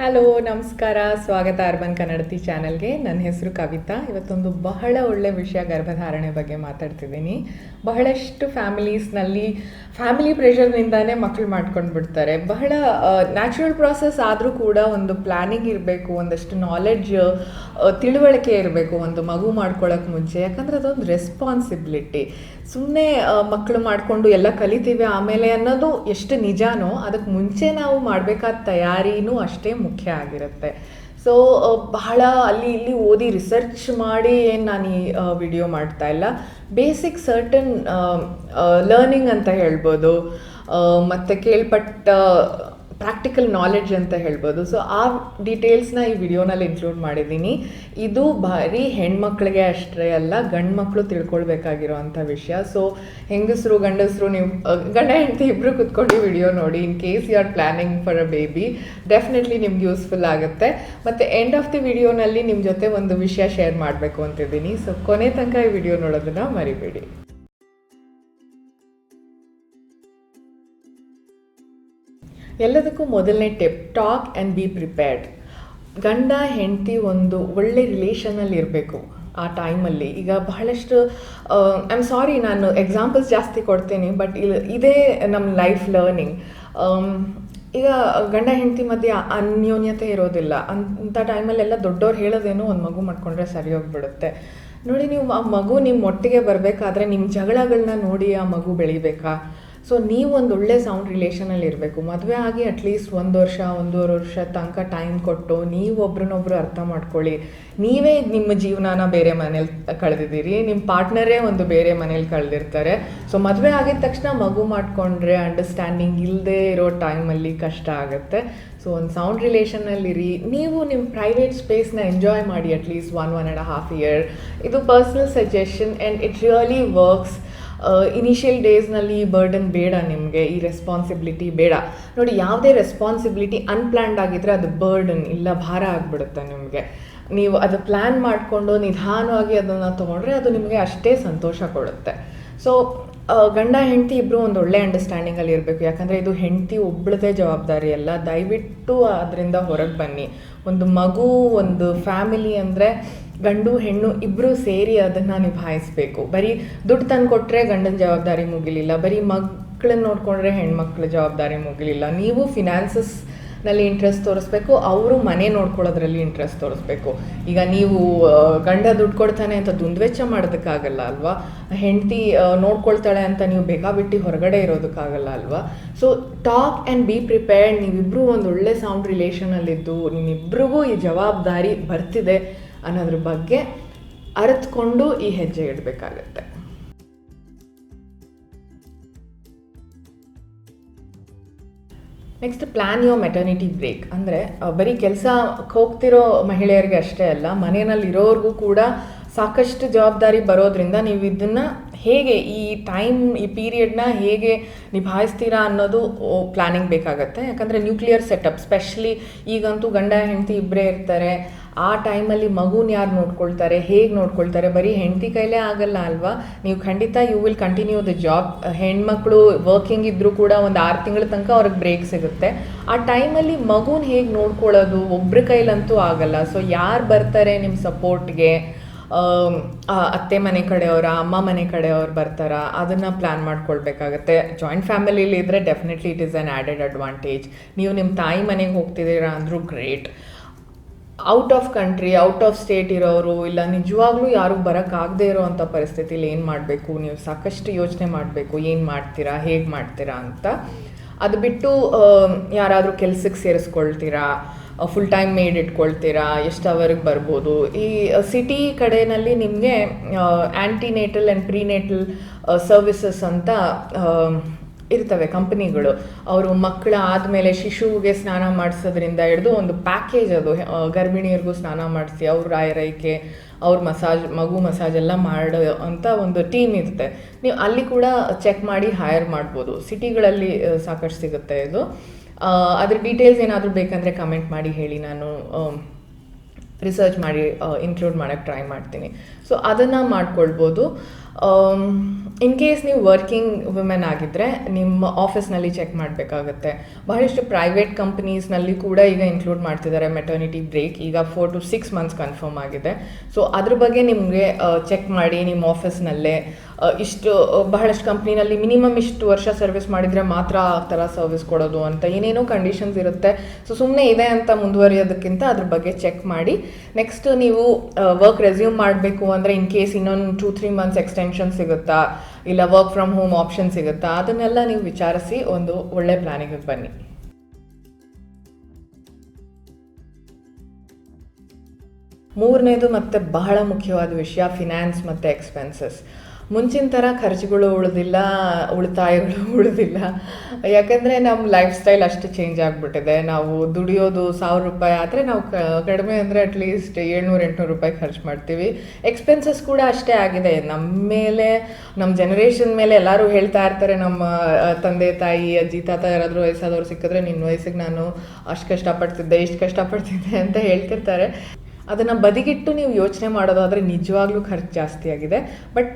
Hello ನಮಸ್ಕಾರ, ಸ್ವಾಗತ urban ಕನ್ನಡತಿ ಚಾನಲ್ಗೆ. ನನ್ನ ಹೆಸರು ಕವಿತಾ. ಇವತ್ತೊಂದು ಬಹಳ ಒಳ್ಳೆ ವಿಷಯ ಗರ್ಭಧಾರಣೆ ಬಗ್ಗೆ ಮಾತಾಡ್ತಿದ್ದೀನಿ. ಬಹಳಷ್ಟು ಫ್ಯಾಮಿಲೀಸ್ನಲ್ಲಿ ಫ್ಯಾಮಿಲಿ ಪ್ರೆಷರ್ನಿಂದಾನೇ ಮಕ್ಕಳು ಮಾಡ್ಕೊಂಡು ಬಿಡ್ತಾರೆ. ಬಹಳ ನ್ಯಾಚುರಲ್ ಪ್ರಾಸೆಸ್ ಆದರೂ ಕೂಡ ಒಂದು ಪ್ಲ್ಯಾನಿಂಗ್ ಇರಬೇಕು, ಒಂದಷ್ಟು ನಾಲೆಡ್ಜ್ ತಿಳುವಳಿಕೆ ಇರಬೇಕು ಒಂದು ಮಗು ಮಾಡ್ಕೊಳ್ಳೋಕೆ ಮುಂಚೆ. ಯಾಕಂದರೆ ಅದೊಂದು ರೆಸ್ಪಾನ್ಸಿಬಿಲಿಟಿ. ಸುಮ್ಮನೆ ಮಕ್ಕಳು ಮಾಡಿಕೊಂಡು ಎಲ್ಲ ಕಲಿತೀವಿ ಆಮೇಲೆ ಅನ್ನೋದು ಎಷ್ಟು ನಿಜಾನೋ, ಅದಕ್ಕೆ ಮುಂಚೆ ನಾವು ಮಾಡಬೇಕಾದ ತಯಾರಿನೂ ಅಷ್ಟೇ ಮುಖ್ಯ ಆಗಿರುತ್ತೆ. ಸೊ ಬಹಳ ಅಲ್ಲಿ ಇಲ್ಲಿ ಓದಿ ರಿಸರ್ಚ್ ಮಾಡಿ ಏನು ನಾನು ಈ ವಿಡಿಯೋ ಮಾಡ್ತಾ ಇಲ್ಲ. ಬೇಸಿಕ್ ಸರ್ಟನ್ ಲರ್ನಿಂಗ್ ಅಂತ ಹೇಳ್ಬೋದು, ಮತ್ತು ಕೇಳ್ಪಟ್ಟ ಪ್ರಾಕ್ಟಿಕಲ್ ನಾಲೆಡ್ಜ್ ಅಂತ ಹೇಳ್ಬೋದು. ಸೊ ಆ ಡೀಟೇಲ್ಸ್ನ ಈ ವಿಡಿಯೋನಲ್ಲಿ ಇನ್ಕ್ಲೂಡ್ ಮಾಡಿದ್ದೀನಿ. ಇದು ಭಾರಿ ಹೆಣ್ಮಕ್ಳಿಗೆ ಅಷ್ಟೇ ಅಲ್ಲ, ಗಂಡು ಮಕ್ಕಳು ತಿಳ್ಕೊಳ್ಬೇಕಾಗಿರೋವಂಥ ವಿಷಯ. ಸೊ ಹೆಂಗಸರು ಗಂಡಸರು, ನೀವು ಗಂಡ ಹೆಂಡತಿ ಇಬ್ಬರು ಕುತ್ಕೊಂಡು ವಿಡಿಯೋ ನೋಡಿ. In case you are planning for a baby, definitely ನಿಮ್ಗೆ ಯೂಸ್ಫುಲ್ ಆಗುತ್ತೆ. ಮತ್ತು ಎಂಡ್ ಆಫ್ ದಿ ವಿಡಿಯೋನಲ್ಲಿ ನಿಮ್ಮ ಜೊತೆ ಒಂದು ವಿಷಯ ಶೇರ್ ಮಾಡಬೇಕು ಅಂತಿದ್ದೀನಿ. ಸೊ ಕೊನೆ ತನಕ ಈ ವಿಡಿಯೋ ನೋಡೋದನ್ನು ಮರಿಬೇಡಿ. ಎಲ್ಲದಕ್ಕೂ ಮೊದಲನೇ tip, talk and be prepared. ಗಂಡ ಹೆಂಡತಿ ಒಂದು ಒಳ್ಳೆ ರಿಲೇಷನಲ್ಲಿ ಇರಬೇಕು ಆ ಟೈಮಲ್ಲಿ. ಈಗ ಬಹಳಷ್ಟು ಐ ಆಮ್ ಸಾರಿ, ನಾನು ಎಕ್ಸಾಂಪಲ್ಸ್ ಜಾಸ್ತಿ ಕೊಡ್ತೀನಿ, ಬಟ್ ಇದೇ ನಮ್ಮ ಲೈಫ್ ಲರ್ನಿಂಗ್. ಈಗ ಗಂಡ ಹೆಂಡತಿ ಮಧ್ಯೆ ಅನ್ಯೋನ್ಯತೆ ಇರೋದಿಲ್ಲ. ಅಂಥ ಟೈಮಲ್ಲೆಲ್ಲ ದೊಡ್ಡವ್ರು ಹೇಳೋದೇನೋ ಒಂದು ಮಗು ಮಾಡ್ಕೊಂಡ್ರೆ ಸರಿ ಹೋಗ್ಬಿಡುತ್ತೆ. ನೋಡಿ, ನೀವು ಆ ಮಗು ನಿಮ್ಮ ಒಟ್ಟಿಗೆ ಬರಬೇಕಾದ್ರೆ ನಿಮ್ಮ ಜಗಳಗಳನ್ನ ನೋಡಿ ಆ ಮಗು ಬೆಳಿಬೇಕಾ? ಸೊ ನೀವು ಒಂದು ಒಳ್ಳೆ ಸೌಂಡ್ ರಿಲೇಷನಲ್ಲಿ ಇರಬೇಕು. ಮದುವೆ ಆಗಿ ಅಟ್ಲೀಸ್ಟ್ 1 ವರ್ಷ 1.5 ವರ್ಷ ತನಕ ಟೈಮ್ ಕೊಟ್ಟು ನೀವು ಒಬ್ರನ್ನೊಬ್ರು ಅರ್ಥ ಮಾಡ್ಕೊಳ್ಳಿ. ನೀವೇ ನಿಮ್ಮ ಜೀವನನ ಬೇರೆ ಮನೇಲಿ ಕಳೆದಿದ್ದೀರಿ, ನಿಮ್ಮ ಪಾರ್ಟ್ನರೇ ಒಂದು ಬೇರೆ ಮನೇಲಿ ಕಳೆದಿರ್ತಾರೆ. ಸೊ ಮದುವೆ ಆಗಿದ ತಕ್ಷಣ ಮಗು ಮಾಡಿಕೊಂಡ್ರೆ ಅಂಡರ್ಸ್ಟ್ಯಾಂಡಿಂಗ್ ಇಲ್ಲದೆ ಇರೋ ಟೈಮಲ್ಲಿ ಕಷ್ಟ ಆಗುತ್ತೆ. ಸೊ ಒಂದು ಸೌಂಡ್ ರಿಲೇಷನ್ನಲ್ಲಿರಿ. ನೀವು ನಿಮ್ಮ ಪ್ರೈವೇಟ್ ಸ್ಪೇಸ್ನ ಎಂಜಾಯ್ ಮಾಡಿ ಅಟ್ಲೀಸ್ಟ್ 1.5 ಇಯರ್. ಇದು personal suggestion and it really works. Initial ಡೇಸ್ನಲ್ಲಿ ಈ ಬರ್ಡನ್ ಬೇಡ ನಿಮಗೆ, ಈ ರೆಸ್ಪಾನ್ಸಿಬಿಲಿಟಿ ಬೇಡ. ನೋಡಿ, ಯಾವುದೇ ರೆಸ್ಪಾನ್ಸಿಬಿಲಿಟಿ ಅನ್ಪ್ಲ್ಯಾನ್ಡ್ ಆಗಿದ್ದರೆ ಅದು ಬರ್ಡನ್ ಇಲ್ಲ, ಭಾರ ಆಗಿಬಿಡುತ್ತೆ ನಿಮಗೆ. ನೀವು ಅದು ಪ್ಲ್ಯಾನ್ ಮಾಡಿಕೊಂಡು ನಿಧಾನವಾಗಿ ಅದನ್ನು ತೊಗೊಂಡ್ರೆ ಅದು ನಿಮಗೆ ಅಷ್ಟೇ ಸಂತೋಷ ಕೊಡುತ್ತೆ. ಸೊ ಗಂಡ ಹೆಂಡತಿ ಇಬ್ಬರು ಒಂದು ಒಳ್ಳೆ ಅಂಡರ್ಸ್ಟ್ಯಾಂಡಿಂಗಲ್ಲಿ ಇರಬೇಕು. ಯಾಕಂದರೆ ಇದು ಹೆಂಡತಿ ಒಬ್ಬಳದೇ ಜವಾಬ್ದಾರಿ ಅಲ್ಲ. ದಯವಿಟ್ಟು ಅದರಿಂದ ಹೊರಗೆ ಬನ್ನಿ. ಒಂದು ಮಗು, ಒಂದು ಫ್ಯಾಮಿಲಿ ಅಂದರೆ ಗಂಡು ಹೆಣ್ಣು ಇಬ್ಬರು ಸೇರಿ ಅದನ್ನು ನಿಭಾಯಿಸಬೇಕು. ಬರೀ ದುಡ್ಡು ತಂದು ಕೊಟ್ಟರೆ ಗಂಡನ ಜವಾಬ್ದಾರಿ ಮುಗಿಲಿಲ್ಲ, ಬರೀ ಮಕ್ಕಳನ್ನ ನೋಡಿಕೊಂಡ್ರೆ ಹೆಣ್ಮಕ್ಳ ಜವಾಬ್ದಾರಿ ಮುಗಿಲಿಲ್ಲ. ನೀವು ಫಿನಾನ್ಸಸ್ನಲ್ಲಿ ಇಂಟ್ರೆಸ್ಟ್ ತೋರಿಸ್ಬೇಕು, ಅವರು ಮನೆ ನೋಡ್ಕೊಳ್ಳೋದ್ರಲ್ಲಿ ಇಂಟ್ರೆಸ್ಟ್ ತೋರಿಸ್ಬೇಕು. ಈಗ ನೀವು ಗಂಡ ದುಡ್ಡು ಕೊಡ್ತಾನೆ ಅಂತ ದುಂದುವೆಚ್ಚ ಮಾಡೋದಕ್ಕಾಗಲ್ಲ ಅಲ್ವಾ? ಹೆಂಡತಿ ನೋಡ್ಕೊಳ್ತಾಳೆ ಅಂತ ನೀವು ಬೇಕಾಬಿಟ್ಟು ಹೊರಗಡೆ ಇರೋದಕ್ಕಾಗಲ್ಲ ಅಲ್ವಾ? So talk and be prepared. ನೀವಿಬ್ಬರು ಒಂದು ಒಳ್ಳೆ ಸೌಂಡ್ ರಿಲೇಷನಲ್ಲಿದ್ದು ನಿಮ್ಮಿಬ್ರಿಗೂ ಈ ಜವಾಬ್ದಾರಿ ಬರ್ತಿದೆ ಅನ್ನೋದ್ರ ಬಗ್ಗೆ ಅರಿತುಕೊಂಡು ಈ ಹೆಜ್ಜೆ ಇಡಬೇಕಾಗತ್ತೆ. Next, plan your maternity break. ಅಂದರೆ ಬರೀ ಕೆಲಸಕ್ಕೆ ಹೋಗ್ತಿರೋ ಮಹಿಳೆಯರಿಗೆ ಅಷ್ಟೇ ಅಲ್ಲ, ಮನೆಯಲ್ಲಿರೋರಿಗೂ ಕೂಡ ಸಾಕಷ್ಟು ಜವಾಬ್ದಾರಿ ಬರೋದ್ರಿಂದ ನೀವು ಇದನ್ನು ಹೇಗೆ ಈ ಪೀರಿಯಡ್ನ ಹೇಗೆ ನಿಭಾಯಿಸ್ತೀರಾ ಅನ್ನೋದು ಪ್ಲ್ಯಾನಿಂಗ್ ಬೇಕಾಗತ್ತೆ. ಯಾಕಂದರೆ ನ್ಯೂಕ್ಲಿಯರ್ ಸೆಟಪ್, ಸ್ಪೆಷಲಿ ಈಗಂತೂ ಗಂಡ ಹೆಂಡತಿ ಇಬ್ಬರೇ ಇರ್ತಾರೆ. ಆ ಟೈಮಲ್ಲಿ ಮಗುನ ಯಾರು ನೋಡ್ಕೊಳ್ತಾರೆ, ಹೇಗೆ ನೋಡ್ಕೊಳ್ತಾರೆ? ಬರೀ ಹೆಂಡತಿ ಕೈಲೇ ಆಗಲ್ಲ ಅಲ್ವಾ? ನೀವು ಖಂಡಿತ you will continue the job. ಹೆಣ್ಮಕ್ಳು ವರ್ಕಿಂಗ್ ಇದ್ದರೂ ಕೂಡ ಒಂದು 6 ತಿಂಗಳ ತನಕ ಅವ್ರಿಗೆ ಬ್ರೇಕ್ ಸಿಗುತ್ತೆ. ಆ ಟೈಮಲ್ಲಿ ಮಗುನ ಹೇಗೆ ನೋಡ್ಕೊಳ್ಳೋದು ಒಬ್ಬರ ಕೈಲಂತೂ ಆಗಲ್ಲ. ಸೊ ಯಾರು ಬರ್ತಾರೆ ನಿಮ್ಮ ಸಪೋರ್ಟ್ಗೆ? ಅತ್ತೆ ಮನೆ ಕಡೆಯವರ, ಅಮ್ಮ ಮನೆ ಕಡೆಯವ್ರು ಬರ್ತಾರ? ಅದನ್ನು ಪ್ಲ್ಯಾನ್ ಮಾಡ್ಕೊಳ್ಬೇಕಾಗತ್ತೆ. ಜಾಯಿಂಟ್ ಫ್ಯಾಮಿಲಿಲಿ ಇದ್ದರೆ definitely it is an added advantage. ನೀವು ನಿಮ್ಮ ತಾಯಿ ಮನೆಗೆ ಹೋಗ್ತಿದ್ದೀರಾ ಅಂದರೂ great. Out of country, out of state ಇರೋರು, ಇಲ್ಲ ನಿಜವಾಗ್ಲೂ ಯಾರು ಬರೋಕ್ಕಾಗದೇ ಇರೋವಂಥ ಪರಿಸ್ಥಿತಿಲಿ ಏನು ಮಾಡಬೇಕು? ನೀವು ಸಾಕಷ್ಟು ಯೋಚನೆ ಮಾಡಬೇಕು, ಏನು ಮಾಡ್ತೀರಾ, ಹೇಗೆ ಮಾಡ್ತೀರಾ ಅಂತ. ಅದು ಬಿಟ್ಟು ಯಾರಾದರೂ ಕೆಲಸಕ್ಕೆ ಸೇರಿಸ್ಕೊಳ್ತೀರಾ, ಫುಲ್ ಟೈಮ್ ಮೇಡ್ ಇಟ್ಕೊಳ್ತೀರಾ, ಎಷ್ಟು ಅವರ್ಗೆ ಬರ್ಬೋದು? ಈ ಸಿಟಿ ಕಡೆಯಲ್ಲಿ ನಿಮಗೆ ಆ್ಯಂಟಿನೇಟಲ್ ಆ್ಯಂಡ್ ಪ್ರಿನೇಟಲ್ ಸರ್ವಿಸಸ್ ಅಂತ ಇರ್ತವೆ ಕಂಪ್ನಿಗಳು. ಅವರು ಮಕ್ಕಳ ಆದಮೇಲೆ ಶಿಶುವಿಗೆ ಸ್ನಾನ ಮಾಡಿಸೋದ್ರಿಂದ ಹಿಡಿದು ಒಂದು ಪ್ಯಾಕೇಜ್ ಅದು. ಗರ್ಭಿಣಿಯರಿಗೂ ಸ್ನಾನ ಮಾಡಿಸಿ, ಅವ್ರ ಆರೈಕೆ, ಅವ್ರ ಮಗು ಮಸಾಜ್ ಎಲ್ಲ ಮಾಡೋ ಅಂತ ಒಂದು ಟೀಮ್ ಇರುತ್ತೆ. ನೀವು ಅಲ್ಲಿ ಕೂಡ ಚೆಕ್ ಮಾಡಿ ಹೈರ್ ಮಾಡ್ಬೋದು. ಸಿಟಿಗಳಲ್ಲಿ ಸಾಕಷ್ಟು ಸಿಗುತ್ತೆ ಇದು. ಅದ್ರ ಡೀಟೇಲ್ಸ್ ಏನಾದರೂ ಬೇಕಂದರೆ ಕಮೆಂಟ್ ಮಾಡಿ ಹೇಳಿ, ನಾನು ರಿಸರ್ಚ್ ಮಾಡಿ ಇನ್ಕ್ಲೂಡ್ ಮಾಡೋಕ್ಕೆ ಟ್ರೈ ಮಾಡ್ತೀನಿ. ಸೊ ಅದನ್ನು ಮಾಡ್ಕೊಳ್ಬೋದು. ಇನ್ ಕೇಸ್ ನೀವು ವರ್ಕಿಂಗ್ ವುಮೆನ್ ಆಗಿದ್ದರೆ ನಿಮ್ಮ ಆಫೀಸ್ನಲ್ಲಿ ಚೆಕ್ ಮಾಡಬೇಕಾಗತ್ತೆ. ಬಹಳಷ್ಟು ಪ್ರೈವೇಟ್ ಕಂಪ್ನೀಸ್ನಲ್ಲಿ ಕೂಡ ಈಗ ಇನ್ಕ್ಲೂಡ್ ಮಾಡ್ತಿದ್ದಾರೆ ಮೆಟರ್ನಿಟಿ ಬ್ರೇಕ್. ಈಗ 4 to 6 months ಕನ್ಫರ್ಮ್ ಆಗಿದೆ. ಸೊ ಅದ್ರ ಬಗ್ಗೆ ನಿಮಗೆ ಚೆಕ್ ಮಾಡಿ ನಿಮ್ಮ ಆಫೀಸ್ನಲ್ಲೇ ಇಷ್ಟು ಬಹಳಷ್ಟು ಕಂಪ್ನಿನಲ್ಲಿ ಮಿನಿಮಮ್ ಇಷ್ಟು ವರ್ಷ ಸರ್ವಿಸ್ ಮಾಡಿದರೆ ಮಾತ್ರ ಆ ಥರ ಸರ್ವಿಸ್ ಕೊಡೋದು ಅಂತ ಏನೇನೋ ಕಂಡೀಷನ್ಸ್ ಇರುತ್ತೆ. ಸೊ ಸುಮ್ಮನೆ ಇದೆ ಅಂತ ಮುಂದುವರಿಯೋದಕ್ಕಿಂತ ಅದ್ರ ಬಗ್ಗೆ ಚೆಕ್ ಮಾಡಿ. ನೆಕ್ಸ್ಟ್ ನೀವು ವರ್ಕ್ ರೆಸ್ಯೂಮ್ ಮಾಡಬೇಕು ಅಂದರೆ ಇನ್ ಕೇಸ್ ಇನ್ನೊಂದು 2-3 months ಎಕ್ಸ್ಟೆನ್ಷನ್ ಸಿಗುತ್ತಾ, ಇಲ್ಲ ವರ್ಕ್ ಫ್ರಮ್ ಹೋಮ್ ಆಪ್ಷನ್ ಸಿಗುತ್ತಾ, ಅದನ್ನೆಲ್ಲ ನೀವು ವಿಚಾರಿಸಿ ಒಂದು ಒಳ್ಳೆ ಪ್ಲಾನಿಗೆ ಬನ್ನಿ. ಮೂರನೇದು ಮತ್ತು ಬಹಳ ಮುಖ್ಯವಾದ ವಿಷಯ ಫಿನಾನ್ಸ್ ಮತ್ತು ಎಕ್ಸ್ಪೆನ್ಸಸ್. ಮುಂಚಿನ ಥರ ಖರ್ಚುಗಳು ಉಳಿತಾಯಗಳು ಉಳಿದಿಲ್ಲ. ಯಾಕಂದರೆ ನಮ್ಮ ಲೈಫ್ ಸ್ಟೈಲ್ ಅಷ್ಟು ಚೇಂಜ್ ಆಗಿಬಿಟ್ಟಿದೆ. ನಾವು ದುಡಿಯೋದು 1000 ರೂಪಾಯಿ ಆದರೆ ನಾವು ಕಡಿಮೆ ಅಂದರೆ ಅಟ್ಲೀಸ್ಟ್ 700-800 ರೂಪಾಯಿ ಖರ್ಚು ಮಾಡ್ತೀವಿ. ಎಕ್ಸ್ಪೆನ್ಸಸ್ ಕೂಡ ಅಷ್ಟೇ ಆಗಿದೆ. ನಮ್ಮ ಮೇಲೆ, ನಮ್ಮ ಜನ್ರೇಷನ್ ಮೇಲೆ ಎಲ್ಲರೂ ಹೇಳ್ತಾ ಇರ್ತಾರೆ, ನಮ್ಮ ತಂದೆ ತಾಯಿ ಅಜ್ಜಿ ತಾತ ಯಾರಾದರೂ ವಯಸ್ಸಾದವ್ರು ಸಿಕ್ಕಿದ್ರೆ ನಿನ್ನ ವಯಸ್ಸಿಗೆ ನಾನು ಅಷ್ಟು ಕಷ್ಟಪಡ್ತಿದ್ದೆ, ಇಷ್ಟು ಕಷ್ಟಪಡ್ತಿದ್ದೆ ಅಂತ ಹೇಳ್ತಿರ್ತಾರೆ. ಅದನ್ನು ಬದಿಗಿಟ್ಟು ನೀವು ಯೋಚನೆ ಮಾಡೋದಾದರೆ ನಿಜವಾಗ್ಲೂ ಖರ್ಚು ಜಾಸ್ತಿ ಆಗಿದೆ. ಬಟ್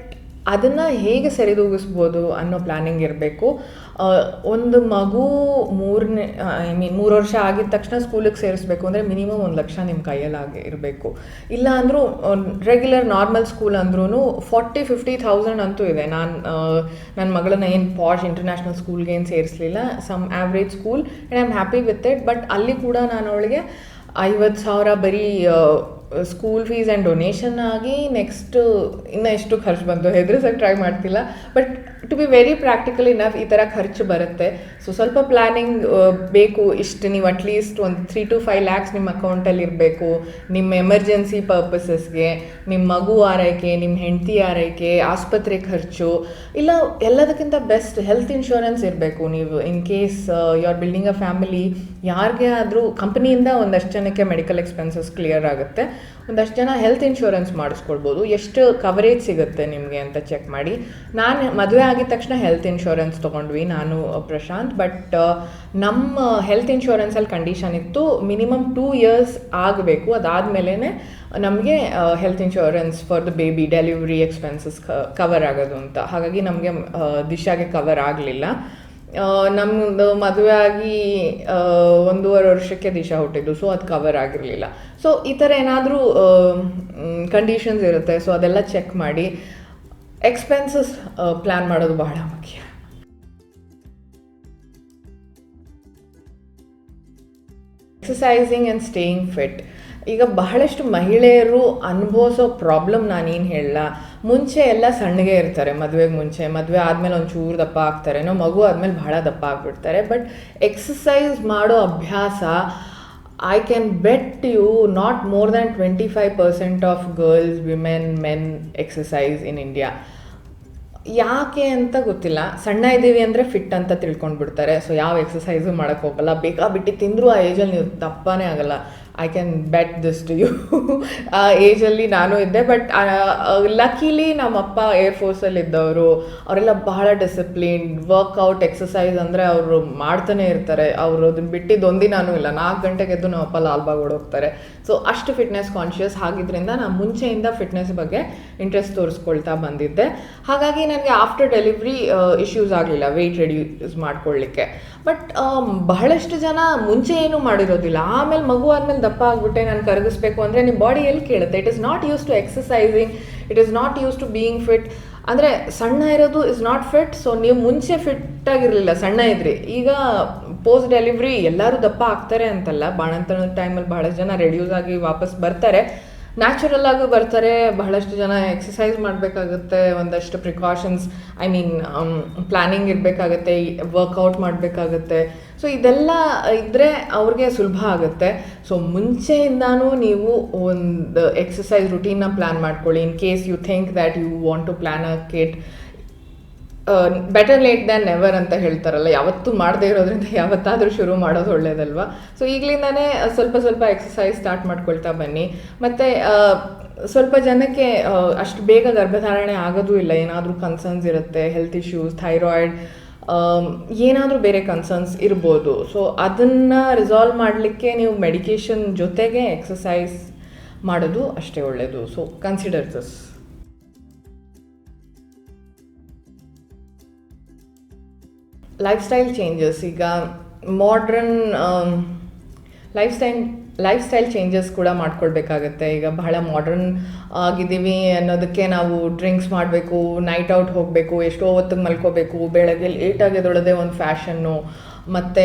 ಅದನ್ನು ಹೇಗೆ ಸರಿದೂಗಿಸ್ಬೋದು ಅನ್ನೋ ಪ್ಲ್ಯಾನಿಂಗ್ ಇರಬೇಕು. ಒಂದು ಮಗು 3 ವರ್ಷ ಆಗಿದ ತಕ್ಷಣ ಸ್ಕೂಲಿಗೆ ಸೇರಿಸ್ಬೇಕು ಅಂದರೆ ಮಿನಿಮಮ್ 1 ಲಕ್ಷ ನಿಮ್ಮ ಕೈಯಲ್ಲಿ ಇರಬೇಕು. ಇಲ್ಲ ಅಂದರೂ ರೆಗ್ಯುಲರ್ ನಾರ್ಮಲ್ ಸ್ಕೂಲ್ ಅಂದ್ರೂ 40-50,000 ಅಂತೂ ಇದೆ. ನನ್ನ ಮಗಳನ್ನ ಏನು ಪಾಶ್ ಇಂಟರ್ನ್ಯಾಷನಲ್ ಸ್ಕೂಲ್ಗೆ ಏನು ಸೇರಿಸಲಿಲ್ಲ, some average school and I am happy with it. But ಅಲ್ಲಿ ಕೂಡ ನಾನು ಅವಳಿಗೆ 50,000 ಬರೀ ಸ್ಕೂಲ್ ಫೀಸ್ ಆ್ಯಂಡ್ ಡೊನೇಷನ್ ಆಗಿ ನೆಕ್ಸ್ಟ್ ಇನ್ನೂ ಎಷ್ಟು ಖರ್ಚು ಬಂತು ಹೆದರ್ಸೋಕ್ಕೆ ಟ್ರೈ ಮಾಡ್ತಿಲ್ಲ. But to be very practical enough ಈ ಥರ ಖರ್ಚು ಬರುತ್ತೆ. ಸೊ ಸ್ವಲ್ಪ ಪ್ಲ್ಯಾನಿಂಗ್ ಬೇಕು. ಇಷ್ಟು ನೀವು ಅಟ್ಲೀಸ್ಟ್ ಒಂದು 3 to 5 lakhs ನಿಮ್ಮ ಅಕೌಂಟಲ್ಲಿ ಇರಬೇಕು. ನಿಮ್ಮ ಎಮರ್ಜೆನ್ಸಿ ಪರ್ಪಸಸ್ಗೆ, ನಿಮ್ಮ ಮಗು ಆರೈಕೆ, ನಿಮ್ಮ ಹೆಂಡತಿ ಆರೈಕೆ, ಆಸ್ಪತ್ರೆ ಖರ್ಚು, ಇಲ್ಲ ಎಲ್ಲದಕ್ಕಿಂತ ಬೆಸ್ಟ್ ಹೆಲ್ತ್ ಇನ್ಶೂರೆನ್ಸ್ ಇರಬೇಕು. ನೀವು in case you are building a family, ಯಾರಿಗೆ ಆದರೂ ಕಂಪ್ನಿಯಿಂದ ಒಂದಷ್ಟು ಜನಕ್ಕೆ ಮೆಡಿಕಲ್ ಎಕ್ಸ್ಪೆನ್ಸಸ್ ಕ್ಲಿಯರ್ ಆಗುತ್ತೆ. ಒಂದಷ್ಟು ಜನ ಹೆಲ್ತ್ ಇನ್ಶೂರೆನ್ಸ್ ಮಾಡಿಸ್ಕೊಳ್ಬೋದು. ಎಷ್ಟು ಕವರೇಜ್ ಸಿಗುತ್ತೆ ನಿಮಗೆ ಅಂತ ಚೆಕ್ ಮಾಡಿ. ನಾನು ಮದುವೆ ಆಗಿದ ತಕ್ಷಣ ಹೆಲ್ತ್ ಇನ್ಶೂರೆನ್ಸ್ ತೊಗೊಂಡ್ವಿ ನಾನು ಪ್ರಶಾಂತ್. ಬಟ್ ನಮ್ಮ ಹೆಲ್ತ್ ಇನ್ಶೂರೆನ್ಸಲ್ಲಿ ಕಂಡೀಷನ್ ಇತ್ತು ಮಿನಿಮಮ್ 2 years ಆಗಬೇಕು. ಅದಾದಮೇಲೆ ನಮಗೆ health insurance for the baby delivery expenses cover ಆಗೋದು ಅಂತ. ಹಾಗಾಗಿ ನಮಗೆ ದಿಶಾಗೆ ಕವರ್ ಆಗಲಿಲ್ಲ. ನಮ್ಮದು ಮದುವೆ ಆಗಿ 1.5 ವರ್ಷಕ್ಕೆ ದಿಶಾ ಹುಟ್ಟಿದ್ದು, ಸೊ ಅದು ಕವರ್ ಆಗಿರಲಿಲ್ಲ. ಸೊ ಈ ಥರ ಏನಾದರೂ ಕಂಡೀಷನ್ಸ್ ಇರುತ್ತೆ. ಸೊ ಅದೆಲ್ಲ ಚೆಕ್ ಮಾಡಿ ಎಕ್ಸ್ಪೆನ್ಸಸ್ ಪ್ಲ್ಯಾನ್ ಮಾಡೋದು ಬಹಳ ಮುಖ್ಯ. Exercising and staying fit. ಈಗ ಬಹಳಷ್ಟು ಮಹಿಳೆಯರು ಅನುಭವಿಸೋ ಪ್ರಾಬ್ಲಮ್ ನಾನೇನು ಹೇಳಲ್ಲ. ಮುಂಚೆ ಎಲ್ಲ ಸಣ್ಣಗೆ ಇರ್ತಾರೆ ಮದುವೆಗೆ ಮುಂಚೆ, ಮದುವೆ ಆದಮೇಲೆ ಒಂಚೂರು ದಪ್ಪ ಆಗ್ತಾರೆ, ಮಗು ಆದಮೇಲೆ ಬಹಳ ದಪ್ಪ ಆಗಿಬಿಡ್ತಾರೆ. ಬಟ್ ಎಕ್ಸಸೈಸ್ ಮಾಡೋ ಅಭ್ಯಾಸ I can bet you not more than 25% of girls, women, men exercise in India. ಯಾಕೆ ಅಂತ ಗೊತ್ತಿಲ್ಲ. ಸಣ್ಣ ಇದ್ದೀವಿ ಅಂದರೆ ಫಿಟ್ ಅಂತ ತಿಳ್ಕೊಂಡ್ಬಿಡ್ತಾರೆ. ಸೊ ಯಾವ ಎಕ್ಸಸೈಸು ಮಾಡೋಕ್ಕೆ ಹೋಗಲ್ಲ. ಬೇಕಾಬಿಟ್ಟು ತಿಂದರೂ ಆ ಏಜಲ್ಲಿ ನೀವು ದಪ್ಪನೇ ಆಗಲ್ಲ. I can bet this to you. ಆ ಏಜಲ್ಲಿ ನಾನು ಇದ್ದೆ. ಬಟ್ ಲಕ್ಕಿಲಿ ನಮ್ಮಪ್ಪ ಏರ್ಫೋರ್ಸಲ್ಲಿ ಇದ್ದವರು, ಅವರೆಲ್ಲ ಬಹಳ ಡಿಸಿಪ್ಲಿನ್. ವರ್ಕೌಟ್ ಎಕ್ಸಸೈಸ್ ಅಂದರೆ ಅವರು ಮಾಡ್ತಾನೆ ಇರ್ತಾರೆ. ಅವರು ಅದನ್ನು ಬಿಟ್ಟಿದ್ದು ಒಂದಿನಾನೂ ಇಲ್ಲ. 4 ಗಂಟೆಗೆ ಎದ್ದು ನಮ್ಮಪ್ಪ ಲಾಲ್ಬಾಗ್ ಓಡೋಗ್ತಾರೆ. ಸೊ ಅಷ್ಟು ಫಿಟ್ನೆಸ್ ಕಾನ್ಷಿಯಸ್. ಹಾಗಿದ್ರಿಂದ ನಾನು ಮುಂಚೆಯಿಂದ ಫಿಟ್ನೆಸ್ ಬಗ್ಗೆ ಇಂಟ್ರೆಸ್ಟ್ ತೋರಿಸ್ಕೊಳ್ತಾ ಬಂದಿದ್ದೆ. ಹಾಗಾಗಿ ನನಗೆ ಆಫ್ಟರ್ ಡೆಲಿವ್ರಿ ಇಶ್ಯೂಸ್ ಆಗಲಿಲ್ಲ ವೆಯ್ಟ್ ರೆಡ್ಯೂಸ್ ಮಾಡ್ಕೊಳ್ಳಿಕ್ಕೆ. ಬಟ್ ಬಹಳಷ್ಟು ಜನ ಮುಂಚೆ ಏನೂ ಮಾಡಿರೋದಿಲ್ಲ, ಆಮೇಲೆ ಮಗು ಆದಮೇಲೆ ದಪ್ಪ ಆಗಿಬಿಟ್ಟೆ ನಾನು ಕರಗಿಸ್ಬೇಕು ಅಂದರೆ ನಿಮ್ಮ ಬಾಡಿ ಎಲ್ಲಿ ಕೇಳುತ್ತೆ. It is not use to exercising, it is not use to being fit. ಅಂದರೆ ಸಣ್ಣ ಇರೋದು ಇಸ್ ನಾಟ್ ಫಿಟ್. ಸೊ ನೀವು ಮುಂಚೆ ಫಿಟ್ಟಾಗಿರಲಿಲ್ಲ, ಸಣ್ಣ ಇದ್ರಿ. ಈಗ ಪೋಸ್ಟ್ ಡೆಲಿವ್ರಿ ಎಲ್ಲರೂ ದಪ್ಪ ಆಗ್ತಾರೆ ಅಂತಲ್ಲ, ಬಾಣಂತನದ ಟೈಮಲ್ಲಿ ಬಹಳಷ್ಟು ಜನ ರೆಡ್ಯೂಸ್ ಆಗಿ ವಾಪಸ್ ಬರ್ತಾರೆ, ನ್ಯಾಚುರಲ್ ಆಗಿ ಬರ್ತಾರೆ. ಬಹಳಷ್ಟು ಜನ ಎಕ್ಸಸೈಸ್ ಮಾಡಬೇಕಾಗುತ್ತೆ, ಒಂದಷ್ಟು ಪ್ರಿಕಾಷನ್ಸ್ ಪ್ಲ್ಯಾನಿಂಗ್ ಇರಬೇಕಾಗತ್ತೆ, ವರ್ಕೌಟ್ ಮಾಡಬೇಕಾಗತ್ತೆ. ಸೊ ಇದೆಲ್ಲ ಇದ್ದರೆ ಅವ್ರಿಗೆ ಸುಲಭ ಆಗುತ್ತೆ. ಸೊ ಮುಂಚೆಯಿಂದಾನು ನೀವು ಒಂದು ಎಕ್ಸಸೈಸ್ ರುಟೀನ್ನ ಪ್ಲ್ಯಾನ್ ಮಾಡ್ಕೊಳ್ಳಿ. In case you think that you want to plan a kit. Better late than never ಅಂತ ಹೇಳ್ತಾರಲ್ಲ, ಯಾವತ್ತೂ ಮಾಡದೇ ಇರೋದ್ರಿಂದ ಯಾವತ್ತಾದರೂ ಶುರು ಮಾಡೋದು ಒಳ್ಳೇದಲ್ವಾ. ಸೊ ಈಗಲಿಂದನೇ ಸ್ವಲ್ಪ ಸ್ವಲ್ಪ ಎಕ್ಸಸೈಸ್ ಸ್ಟಾರ್ಟ್ ಮಾಡ್ಕೊಳ್ತಾ ಬನ್ನಿ. ಮತ್ತು ಸ್ವಲ್ಪ ಜನಕ್ಕೆ ಅಷ್ಟು ಬೇಗ ಗರ್ಭಧಾರಣೆ ಆಗೋದು ಇಲ್ಲ, ಏನಾದರೂ ಕನ್ಸರ್ನ್ಸ್ ಇರುತ್ತೆ, ಹೆಲ್ತ್ ಇಶ್ಯೂಸ್, ಥೈರಾಯ್ಡ್, ಏನಾದರೂ ಬೇರೆ ಕನ್ಸರ್ನ್ಸ್ ಇರ್ಬೋದು. ಸೊ ಅದನ್ನು ರಿಸಾಲ್ವ್ ಮಾಡಲಿಕ್ಕೆ ನೀವು ಮೆಡಿಕೇಷನ್ ಜೊತೆಗೆ ಎಕ್ಸಸೈಸ್ ಮಾಡೋದು ಅಷ್ಟೇ ಒಳ್ಳೆಯದು. So consider this. Life style changes, ಈಗ ಮಾಡ್ರನ್ ಲೈಫ್ ಸ್ಟೈಲ್ ಚೇಂಜಸ್ ಕೂಡ ಮಾಡ್ಕೊಳ್ಬೇಕಾಗತ್ತೆ. ಈಗ ಬಹಳ ಮಾಡ್ರನ್ ಆಗಿದ್ದೀವಿ ಅನ್ನೋದಕ್ಕೆ ನಾವು ಡ್ರಿಂಕ್ಸ್ ಮಾಡಬೇಕು, ನೈಟ್ ಔಟ್ ಹೋಗಬೇಕು, ಎಷ್ಟೋ ಹೊತ್ತಿಗೆ ಮಲ್ಕೋಬೇಕು, ಬೆಳಗ್ಗೆ ಲೇಟಾಗಿ ಎದ್ದೇಳೋದೇ ಒಂದು ಫ್ಯಾಷನ್ನು, ಮತ್ತು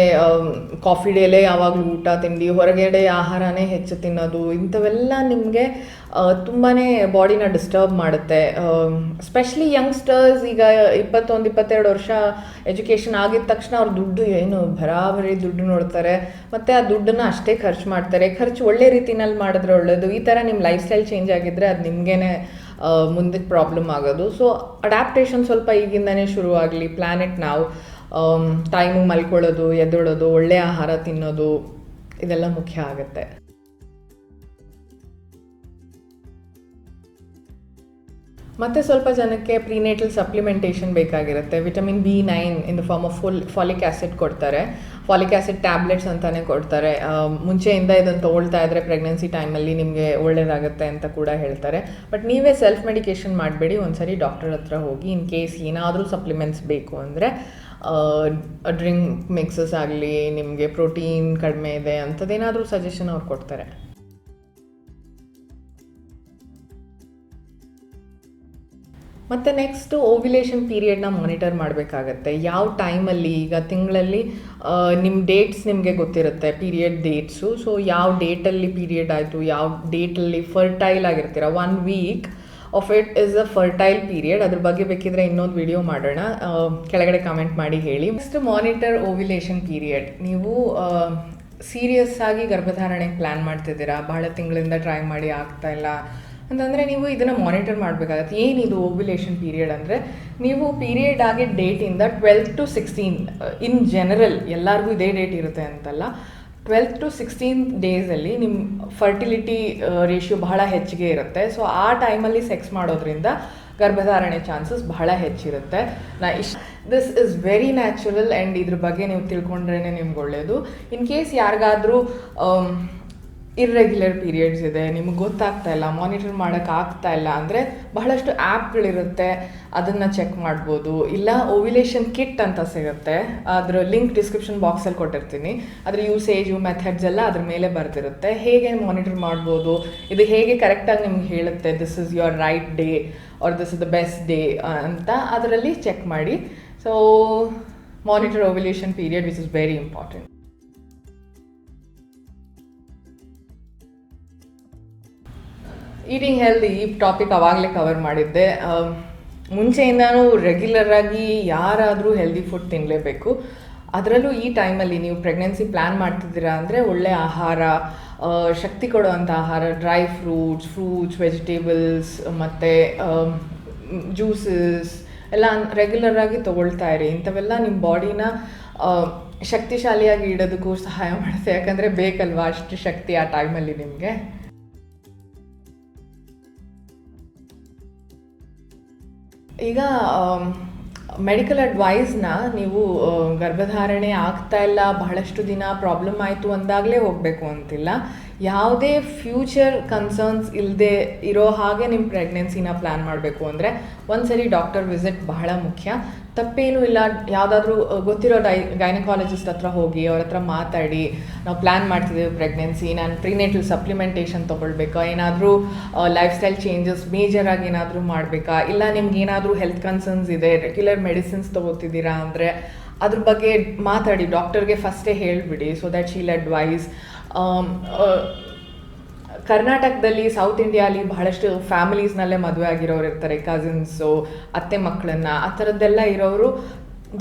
ಕಾಫಿ ಡೇಲೇ ಯಾವಾಗಲೂ ಊಟ ತಿಂಡಿ, ಹೊರಗಡೆ ಆಹಾರನೇ ಹೆಚ್ಚು ತಿನ್ನೋದು, ಇಂಥವೆಲ್ಲ ನಿಮಗೆ ತುಂಬಾ ಬಾಡಿನ ಡಿಸ್ಟರ್ಬ್ ಮಾಡುತ್ತೆ. ಸ್ಪೆಷಲಿ ಯಂಗ್ಸ್ಟರ್ಸ್ ಈಗ 21-22 ವರ್ಷ ಎಜುಕೇಷನ್ ಆಗಿದ ತಕ್ಷಣ ಅವ್ರ ದುಡ್ಡು ಏನು ಬರಾಬರಿ ದುಡ್ಡು ನೋಡ್ತಾರೆ, ಮತ್ತು ಆ ದುಡ್ಡನ್ನು ಅಷ್ಟೇ ಖರ್ಚು ಮಾಡ್ತಾರೆ. ಖರ್ಚು ಒಳ್ಳೆ ರೀತಿನಲ್ಲಿ ಮಾಡಿದ್ರೆ ಒಳ್ಳೆಯದು. ಈ ಥರ ನಿಮ್ಮ ಲೈಫ್ ಸ್ಟೈಲ್ ಚೇಂಜ್ ಆಗಿದ್ದರೆ ಅದು ನಿಮಗೇ ಮುಂದಕ್ಕೆ ಪ್ರಾಬ್ಲಮ್ ಆಗೋದು. ಸೊ ಅಡ್ಯಾಪ್ಟೇಷನ್ ಸ್ವಲ್ಪ ಈಗಿಂದನೇ ಶುರುವಾಗಲಿ. ಪ್ಲ್ಯಾನೆಟ್ ನಾವು ಟೈಮಿಗೆ ಮಲ್ಕೊಳ್ಳೋದು, ಎದ್ದೇಳೋದು, ಒಳ್ಳೆಯ ಆಹಾರ ತಿನ್ನೋದು, ಇದೆಲ್ಲ ಮುಖ್ಯ ಆಗುತ್ತೆ. ಮತ್ತು ಸ್ವಲ್ಪ ಜನಕ್ಕೆ ಪ್ರಿನೇಟಲ್ ಸಪ್ಲಿಮೆಂಟೇಷನ್ ಬೇಕಾಗಿರುತ್ತೆ. Vitamin B9 in the form of folic acid ಕೊಡ್ತಾರೆ. ಫಾಲಿಕ್ ಆ್ಯಸಿಡ್ ಟ್ಯಾಬ್ಲೆಟ್ಸ್ ಅಂತಲೇ ಕೊಡ್ತಾರೆ. ಮುಂಚೆಯಿಂದ ಇದನ್ನು ತೊಗೊಳ್ತಾ ಇದ್ದರೆ ಪ್ರೆಗ್ನೆನ್ಸಿ ಟೈಮಲ್ಲಿ ನಿಮಗೆ ಒಳ್ಳೆಯದಾಗುತ್ತೆ ಅಂತ ಕೂಡ ಹೇಳ್ತಾರೆ. ಬಟ್ ನೀವೇ ಸೆಲ್ಫ್ ಮೆಡಿಕೇಷನ್ ಮಾಡಬೇಡಿ. ಒಂದ್ಸರಿ ಡಾಕ್ಟರ್ ಹತ್ರ ಹೋಗಿ ಇನ್ ಕೇಸ್ ಏನಾದರೂ ಸಪ್ಲಿಮೆಂಟ್ಸ್ ಬೇಕು ಅಂದರೆ ಡ್ರಿಂಕ್ ಮಿಕ್ಸಸ್ ಆಗಲಿ, ನಿಮಗೆ ಪ್ರೋಟೀನ್ ಕಡಿಮೆ ಇದೆ ಅಂಥದ್ದೇನಾದರೂ ಸಜೆಷನ್ ಅವ್ರು ಕೊಡ್ತಾರೆ. ಮತ್ತು ನೆಕ್ಸ್ಟು ಓವ್ಯುಲೇಷನ್ ಪೀರಿಯಡ್ನ ಮಾನಿಟರ್ ಮಾಡಬೇಕಾಗತ್ತೆ. ಯಾವ ಟೈಮಲ್ಲಿ, ಈಗ ತಿಂಗಳಲ್ಲಿ ನಿಮ್ಮ ಡೇಟ್ಸ್ ನಿಮಗೆ ಗೊತ್ತಿರುತ್ತೆ, ಪೀರಿಯಡ್ ಡೇಟ್ಸು. ಸೊ ಯಾವ ಡೇಟಲ್ಲಿ ಪೀರಿಯಡ್ ಆಯಿತು, ಯಾವ ಡೇಟಲ್ಲಿ ಫರ್ಟೈಲ್ ಆಗಿರ್ತೀರ, 1 week of it is a fertile period. ಅದ್ರ ಬಗ್ಗೆ ಬೇಕಿದ್ರೆ ಇನ್ನೊಂದು ವಿಡಿಯೋ ಮಾಡೋಣ, ಕೆಳಗಡೆ ಕಮೆಂಟ್ ಮಾಡಿ ಹೇಳಿ. Next monitor ovulation period. ನೀವು ಸೀರಿಯಸ್ ಆಗಿ ಗರ್ಭಧಾರಣೆಗೆ ಪ್ಲ್ಯಾನ್ ಮಾಡ್ತಿದ್ದೀರಾ, ಬಹಳ ತಿಂಗಳಿಂದ ಟ್ರೈ ಮಾಡಿ ಆಗ್ತಾಯಿಲ್ಲ ಅಂತಂದರೆ ನೀವು ಇದನ್ನು ಮಾನಿಟರ್ ಮಾಡಬೇಕಾಗತ್ತೆ. ಏನಿದು ಓವ್ಯುಲೇಷನ್ ಪೀರಿಯಡ್ ಅಂದರೆ, ನೀವು ಪೀರಿಯಡ್ ಆಗಿ ಡೇಟಿಂದ 12 to 16 ಇನ್ ಜನರಲ್ ಎಲ್ಲರಿಗೂ ಇದೇ ಡೇಟ್ ಇರುತ್ತೆ ಅಂತಲ್ಲ, 12 to 16 ಡೇಸಲ್ಲಿ ನಿಮ್ಮ ಫರ್ಟಿಲಿಟಿ ರೇಷಿಯೋ ಬಹಳ ಹೆಚ್ಚಿಗೆ ಇರುತ್ತೆ. ಸೊ ಆ ಟೈಮಲ್ಲಿ ಸೆಕ್ಸ್ ಮಾಡೋದ್ರಿಂದ ಗರ್ಭಧಾರಣೆ ಚಾನ್ಸಸ್ ಬಹಳ ಹೆಚ್ಚಿರುತ್ತೆ. This is very natural and ಇದ್ರ ಬಗ್ಗೆ ನೀವು ತಿಳ್ಕೊಂಡ್ರೇ ನಿಮ್ಗೆ ಒಳ್ಳೆಯದು. ಇನ್ ಕೇಸ್ ಯಾರಿಗಾದರೂ ಇರ್ರೆಗ್ಯುಲರ್ ಪೀರಿಯಡ್ಸ್ ಇದೆ, ನಿಮಗೆ ಗೊತ್ತಾಗ್ತಾ ಇಲ್ಲ, ಮಾನಿಟರ್ ಮಾಡೋಕ್ಕಾಗ್ತಾ ಇಲ್ಲ ಅಂದರೆ ಬಹಳಷ್ಟು ಆ್ಯಪ್ಗಳಿರುತ್ತೆ, ಅದನ್ನು ಚೆಕ್ ಮಾಡ್ಬೋದು. ಇಲ್ಲ ಓವ್ಯುಲೇಷನ್ ಕಿಟ್ ಅಂತ ಸಿಗುತ್ತೆ, ಅದರ ಲಿಂಕ್ ಡಿಸ್ಕ್ರಿಪ್ಷನ್ ಬಾಕ್ಸಲ್ಲಿ ಕೊಟ್ಟಿರ್ತೀನಿ. ಅದರ ಯೂಸೇಜು ಮೆಥಡ್ಸ್ ಎಲ್ಲ ಅದ್ರ ಮೇಲೆ ಬರ್ತಿರುತ್ತೆ. ಹೇಗೆ ಮಾನಿಟರ್ ಮಾಡ್ಬೋದು, ಇದು ಹೇಗೆ ಕರೆಕ್ಟಾಗಿ ನಿಮ್ಗೆ ಹೇಳುತ್ತೆ this is your right day or this is the best day ಅಂತ ಅದರಲ್ಲಿ ಚೆಕ್ ಮಾಡಿ. So monitor ovulation period which is very important. Eating healthy ಈ ಟಾಪಿಕ್ ಆವಾಗಲೇ ಕವರ್ ಮಾಡಿದ್ದೆ. ಮುಂಚೆಯಿಂದನೂ ರೆಗ್ಯುಲರಾಗಿ ಯಾರಾದರೂ ಹೆಲ್ದಿ ಫುಡ್ ತಿನ್ನಲೇಬೇಕು. ಅದರಲ್ಲೂ ಈ ಟೈಮಲ್ಲಿ ನೀವು ಪ್ರೆಗ್ನೆನ್ಸಿ ಪ್ಲ್ಯಾನ್ ಮಾಡ್ತಿದ್ದೀರಾ ಅಂದರೆ ಒಳ್ಳೆಯ ಆಹಾರ, ಶಕ್ತಿ ಕೊಡುವಂಥ ಆಹಾರ, ಡ್ರೈ ಫ್ರೂಟ್ಸ್, ವೆಜಿಟೇಬಲ್ಸ್ ಮತ್ತು ಜ್ಯೂಸಸ್ ಎಲ್ಲ ರೆಗ್ಯುಲರಾಗಿ ತೊಗೊಳ್ತಾ ಇರಿ. ಇಂಥವೆಲ್ಲ ನಿಮ್ಮ ಬಾಡಿನ ಶಕ್ತಿಶಾಲಿಯಾಗಿ ಇಡೋದಕ್ಕೂ ಸಹಾಯ ಮಾಡುತ್ತೆ. ಯಾಕಂದರೆ ಬೇಕಲ್ವಾ ಅಷ್ಟು ಶಕ್ತಿ ಆ ಟೈಮಲ್ಲಿ ನಿಮಗೆ. ಈಗ ಮೆಡಿಕಲ್ ಅಡ್ವೈಸ್ನ ನೀವು ಗರ್ಭಧಾರಣೆ ಆಗ್ತಾ ಇಲ್ಲ, ಬಹಳಷ್ಟು ದಿನ ಪ್ರಾಬ್ಲಮ್ ಆಯಿತು ಅಂದಾಗಲೇ ಹೋಗಬೇಕು ಅಂತಿಲ್ಲ. ಯಾವುದೇ ಫ್ಯೂಚರ್ ಕನ್ಸರ್ನ್ಸ್ ಇಲ್ಲದೆ ಇರೋ ಹಾಗೆ ನಿಮ್ಮ ಪ್ರೆಗ್ನೆನ್ಸಿನ ಪ್ಲ್ಯಾನ್ ಮಾಡಬೇಕು ಅಂದರೆ ಒಂದ್ಸರಿ ಡಾಕ್ಟರ್ ವಿಸಿಟ್ ಬಹಳ ಮುಖ್ಯ. ತಪ್ಪೇನೂ ಇಲ್ಲ. ಯಾವುದಾದ್ರೂ ಗೊತ್ತಿರೋ ಗೈನಕಾಲಜಿಸ್ಟ್ ಹತ್ರ ಹೋಗಿ ಅವ್ರ ಹತ್ರ ಮಾತಾಡಿ, ನಾವು ಪ್ಲ್ಯಾನ್ ಮಾಡ್ತಿದ್ದೀವಿ ಪ್ರೆಗ್ನೆನ್ಸಿ, ನಾನು ಪ್ರಿನೇಟಲ್ ಸಪ್ಲಿಮೆಂಟೇಷನ್ ತೊಗೊಳ್ಬೇಕಾ, ಏನಾದರೂ ಲೈಫ್ ಸ್ಟೈಲ್ ಚೇಂಜಸ್ ಮೇಜರಾಗಿ ಏನಾದರೂ ಮಾಡಬೇಕಾ, ಇಲ್ಲ ನಿಮ್ಗೆ ಏನಾದರೂ ಹೆಲ್ತ್ ಕನ್ಸರ್ನ್ಸ್ ಇದೆ, ರೆಗ್ಯುಲರ್ ಮೆಡಿಸಿನ್ಸ್ ತೊಗೋತಿದ್ದೀರಾ ಅಂದರೆ ಅದ್ರ ಬಗ್ಗೆ ಮಾತಾಡಿ. ಡಾಕ್ಟರ್ಗೆ ಫಸ್ಟೇ ಹೇಳಿಬಿಡಿ, ಸೊ ದ್ಯಾಟ್ ಶೀಲ್ ಅಡ್ವೈಸ್. ಕರ್ನಾಟಕದಲ್ಲಿ ಸೌತ್ ಇಂಡಿಯಾಲಿ ಬಹಳಷ್ಟು ಫ್ಯಾಮಿಲೀಸ್ನಲ್ಲೇ ಮದುವೆ ಆಗಿರೋರು ಇರ್ತಾರೆ, ಕಸಿನ್ಸು, ಅತ್ತೆ ಮಕ್ಕಳನ್ನು, ಆ ಥರದ್ದೆಲ್ಲ ಇರೋರು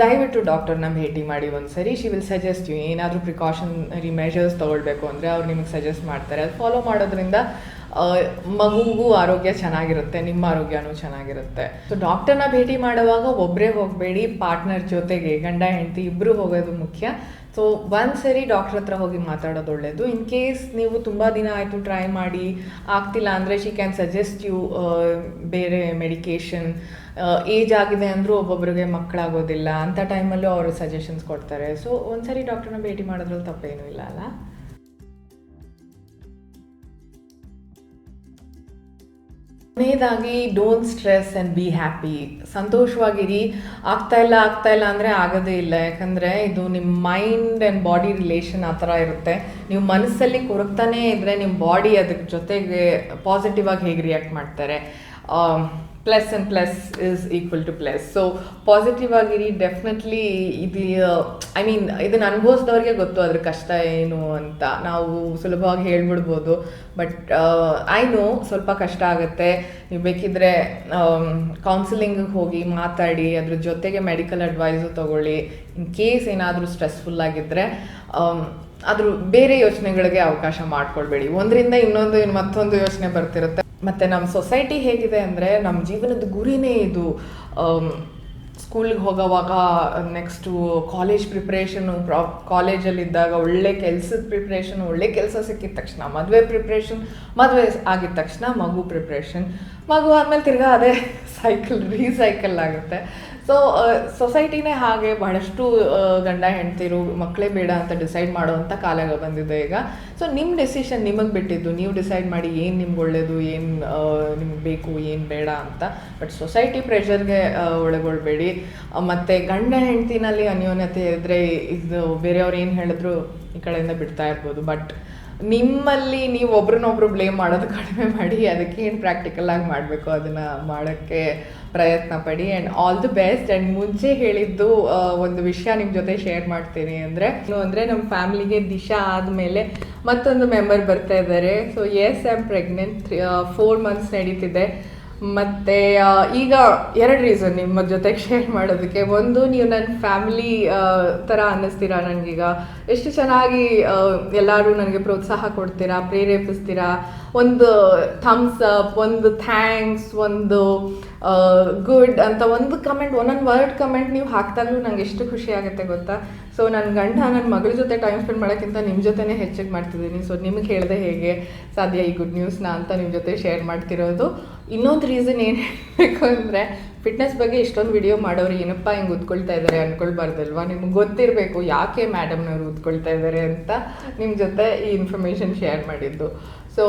ದಯವಿಟ್ಟು ಡಾಕ್ಟರ್ನ ಭೇಟಿ ಮಾಡಿ ಒಂದ್ಸರಿ. She will suggest you. ಏನಾದರೂ ಪ್ರಿಕಾಷನರಿ ಮೆಷರ್ಸ್ ತೊಗೊಳ್ಬೇಕು ಅಂದರೆ ಅವ್ರು ನಿಮಗೆ ಸಜೆಸ್ಟ್ ಮಾಡ್ತಾರೆ. ಅದು ಫಾಲೋ ಮಾಡೋದ್ರಿಂದ ಮಗುಗೂ ಆರೋಗ್ಯ ಚೆನ್ನಾಗಿರುತ್ತೆ, ನಿಮ್ಮ ಆರೋಗ್ಯನೂ ಚೆನ್ನಾಗಿರುತ್ತೆ. ಸೊ ಡಾಕ್ಟರ್ನ ಭೇಟಿ ಮಾಡುವಾಗ ಒಬ್ಬರೇ ಹೋಗಬೇಡಿ, ಪಾರ್ಟ್ನರ್ ಜೊತೆಗೆ ಗಂಡ ಹೆಂಡತಿ ಇಬ್ಬರು ಹೋಗೋದು ಮುಖ್ಯ. ಸೊ ಒಂದ್ಸರಿ ಡಾಕ್ಟ್ರ್ ಹತ್ರ ಹೋಗಿ ಮಾತಾಡೋದು ಒಳ್ಳೆಯದು. ಇನ್ ಕೇಸ್ ನೀವು ತುಂಬ ದಿನ ಆಯಿತು ಟ್ರೈ ಮಾಡಿ ಆಗ್ತಿಲ್ಲ ಅಂದರೆ ಶಿ ಕ್ಯಾನ್ ಸಜೆಸ್ಟ್ ಯು ಬೇರೆ ಮೆಡಿಕೇಷನ್. ಏಜ್ ಆಗಿದೆ ಅಂದರೂ ಒಬ್ಬೊಬ್ಬರಿಗೆ ಮಕ್ಕಳಾಗೋದಿಲ್ಲ, ಅಂಥ ಟೈಮಲ್ಲೂ ಅವರು ಸಜೆಷನ್ಸ್ ಕೊಡ್ತಾರೆ. ಸೊ ಒಂದ್ಸರಿ ಡಾಕ್ಟ್ರನ್ನ ಭೇಟಿ ಮಾಡೋದ್ರಲ್ಲಿ ತಪ್ಪೇನೂ ಇಲ್ಲ ಅಲ್ಲ. ಕೊನೆಯದಾಗಿ don't stress and be happy. ಸಂತೋಷವಾಗಿರಿ. ಆಗ್ತಾ ಇಲ್ಲ ಅಂದರೆ ಆಗೋದೇ ಇಲ್ಲ. ಯಾಕಂದರೆ ಇದು ನಿಮ್ಮ ಮೈಂಡ್ ಆ್ಯಂಡ್ ಬಾಡಿ ರಿಲೇಷನ್ ಆ ಥರ ಇರುತ್ತೆ. ನೀವು ಮನಸ್ಸಲ್ಲಿ ಕೊರಗ್ತಾನೇ ಇದ್ದರೆ ನಿಮ್ಮ ಬಾಡಿ ಅದ್ರ ಜೊತೆಗೆ ಪಾಸಿಟಿವ್ ಆಗಿ ಹೇಗೆ ರಿಯಾಕ್ಟ್ ಮಾಡ್ತಾರೆ. Plus and plus is equal to plus. So positive ಆಗಿರಿ. ಡೆಫಿನೆಟ್ಲಿ ಇದು ಇದನ್ನು ಅನುಭವಿಸಿದವ್ರಿಗೆ ಗೊತ್ತು ಅದ್ರ ಕಷ್ಟ ಏನು ಅಂತ. ನಾವು ಸುಲಭವಾಗಿ ಹೇಳ್ಬಿಡ್ಬೋದು, ಬಟ್ ಐ ನೋ ಸ್ವಲ್ಪ ಕಷ್ಟ ಆಗುತ್ತೆ. ನೀವು ಬೇಕಿದ್ದರೆ ಕೌನ್ಸಿಲಿಂಗಿಗೆ ಹೋಗಿ ಮಾತಾಡಿ, ಅದ್ರ ಜೊತೆಗೆ ಮೆಡಿಕಲ್ ಅಡ್ವೈಸು ತೊಗೊಳ್ಳಿ. ಇನ್ ಕೇಸ್ ಏನಾದರೂ ಸ್ಟ್ರೆಸ್ಫುಲ್ ಅದ್ರ ಬೇರೆ ಯೋಚನೆಗಳಿಗೆ ಅವಕಾಶ ಮಾಡ್ಕೊಳ್ಬೇಡಿ. ಒಂದರಿಂದ ಇನ್ನೊಂದು ಮತ್ತೊಂದು ಯೋಚನೆ ಬರ್ತಿರುತ್ತೆ. ಮತ್ತು ನಮ್ಮ ಸೊಸೈಟಿ ಹೇಗಿದೆ ಅಂದರೆ, ನಮ್ಮ ಜೀವನದ ಗುರಿನೇ ಇದು. ಸ್ಕೂಲಿಗೆ ಹೋಗೋವಾಗ ನೆಕ್ಸ್ಟು ಕಾಲೇಜ್ ಪ್ರಿಪ್ರೇಷನು, ಕಾಲೇಜಲ್ಲಿದ್ದಾಗ ಒಳ್ಳೆ ಕೆಲಸದ ಪ್ರಿಪ್ರೇಷನ್, ಒಳ್ಳೆ ಕೆಲಸ ಸಿಕ್ಕಿದ ತಕ್ಷಣ ಮದುವೆ ಪ್ರಿಪ್ರೇಷನ್, ಮದುವೆ ಆಗಿದ ತಕ್ಷಣ ಮಗು ಪ್ರಿಪ್ರೇಷನ್, ಮಗು ಆದಮೇಲೆ ತಿರ್ಗಾ ಅದೇ ರೀಸೈಕಲ್ ಆಗುತ್ತೆ. ಸೊ ಸೊಸೈಟಿನೇ ಹಾಗೆ. ಬಹಳಷ್ಟು ಗಂಡ ಹೆಂಡ್ತಿರು ಮಕ್ಕಳೇ ಬೇಡ ಅಂತ ಡಿಸೈಡ್ ಮಾಡೋವಂಥ ಕಾಲ ಬಂದಿದೆ ಈಗ. ಸೊ ನಿಮ್ಮ ಡೆಸಿಷನ್ ನಿಮಗೆ ಬಿಟ್ಟಿದ್ದು. ನೀವು ಡಿಸೈಡ್ ಮಾಡಿ ಏನು ನಿಮ್ಗೆ ಒಳ್ಳೆಯದು, ಏನು ನಿಮ್ಗೆ ಬೇಕು, ಏನು ಬೇಡ ಅಂತ. ಬಟ್ ಸೊಸೈಟಿ ಪ್ರೆಷರ್ಗೆ ಒಳಗೊಳ್ಬೇಡಿ. ಮತ್ತು ಗಂಡ ಹೆಂಡ್ತಿನಲ್ಲಿ ಅನ್ಯೋನ್ಯತೆ ಇದ್ದರೆ ಇದು ಬೇರೆಯವ್ರು ಏನು ಹೇಳಿದ್ರು ಈ ಕಡೆಯಿಂದ ಬಿಡ್ತಾ ಇರ್ಬೋದು. ಬಟ್ ನಿಮ್ಮಲ್ಲಿ ನೀವು ಒಬ್ರನ್ನೊಬ್ರು ಬ್ಲೇಮ್ ಮಾಡೋದು ಕಡಿಮೆ ಮಾಡಿ, ಅದಕ್ಕೆ ಏನು ಪ್ರಾಕ್ಟಿಕಲ್ ಆಗಿ ಮಾಡಬೇಕು ಅದನ್ನು ಮಾಡೋಕ್ಕೆ ಪ್ರಯತ್ನ ಪಡಿ. And all the best. And ಮುಂಚೆ ಹೇಳಿದ್ದು ಒಂದು ವಿಷಯ ನಿಮ್ಮ ಜೊತೆ ಶೇರ್ ಮಾಡ್ತೀನಿ. ಅಂದರೆ ನಮ್ಮ ಫ್ಯಾಮಿಲಿಗೆ ದಿಶಾ ಆದಮೇಲೆ ಮತ್ತೊಂದು ಮೆಂಬರ್ ಬರ್ತಾ ಇದ್ದಾರೆ. So yes, I am pregnant. 4 months ನಡೀತಿದೆ. ಮತ್ತು ಈಗ 2 ರೀಸನ್ ನಿಮ್ಮ ಜೊತೆಗೆ ಶೇರ್ ಮಾಡೋದಕ್ಕೆ. ಒಂದು, ನೀವು ನನ್ನ ಫ್ಯಾಮಿಲಿ ಥರ ಅನ್ನಿಸ್ತೀರಾ ನನಗೀಗ. ಎಷ್ಟು ಚೆನ್ನಾಗಿ ಎಲ್ಲರೂ ನನಗೆ ಪ್ರೋತ್ಸಾಹ ಕೊಡ್ತೀರಾ, ಪ್ರೇರೇಪಿಸ್ತೀರಾ. ಒಂದು ಥಮ್ಸ್ ಅಪ್, ಒಂದು ಥ್ಯಾಂಕ್ಸ್, ಒಂದು ಗುಡ್ ಅಂತ ಒಂದು ಕಮೆಂಟ್, ಒಂದೊಂದು ವರ್ಡ್ ಕಮೆಂಟ್ ನೀವು ಹಾಕ್ದಾಗಲೂ ನಂಗೆ ಎಷ್ಟು ಖುಷಿ ಆಗುತ್ತೆ ಗೊತ್ತಾ. ಸೊ ನನ್ನ ಗಂಡ ನನ್ನ ಮಗಳ ಜೊತೆ ಟೈಮ್ ಸ್ಪೆಂಡ್ ಮಾಡೋಕ್ಕಿಂತ ನಿಮ್ಮ ಜೊತೆನೇ ಹೆಚ್ಚಿಗೆ ಮಾಡ್ತಿದ್ದೀನಿ. ಸೊ ನಿಮಗೆ ಹೇಳಿದೆ ಹೇಗೆ ಸಾಧ್ಯ ಈ ಗುಡ್ ನ್ಯೂಸ್ನ ಅಂತ ನಿಮ್ಮ ಜೊತೆ ಶೇರ್ ಮಾಡ್ತಿರೋದು. ಇನ್ನೊಂದು ರೀಸನ್ ಏನು ಹೇಳಬೇಕು ಅಂದರೆ, ಫಿಟ್ನೆಸ್ ಬಗ್ಗೆ ಇಷ್ಟೊಂದು ವಿಡಿಯೋ ಮಾಡೋರು ಏನಪ್ಪ ಹಿಂಗೆ ಉದ್ಕೊಳ್ತಾ ಇದ್ದಾರೆ ಅಂದ್ಕೊಳ್ಬಾರ್ದಲ್ವಾ. ನಿಮ್ಗೆ ಗೊತ್ತಿರಬೇಕು ಯಾಕೆ ಮೇಡಮ್ನವರು ಉದ್ಕೊಳ್ತಾ ಇದ್ದಾರೆ ಅಂತ ನಿಮ್ಮ ಜೊತೆ ಈ ಇನ್ಫಾರ್ಮೇಷನ್ ಶೇರ್ ಮಾಡಿದ್ದು. ಸೊ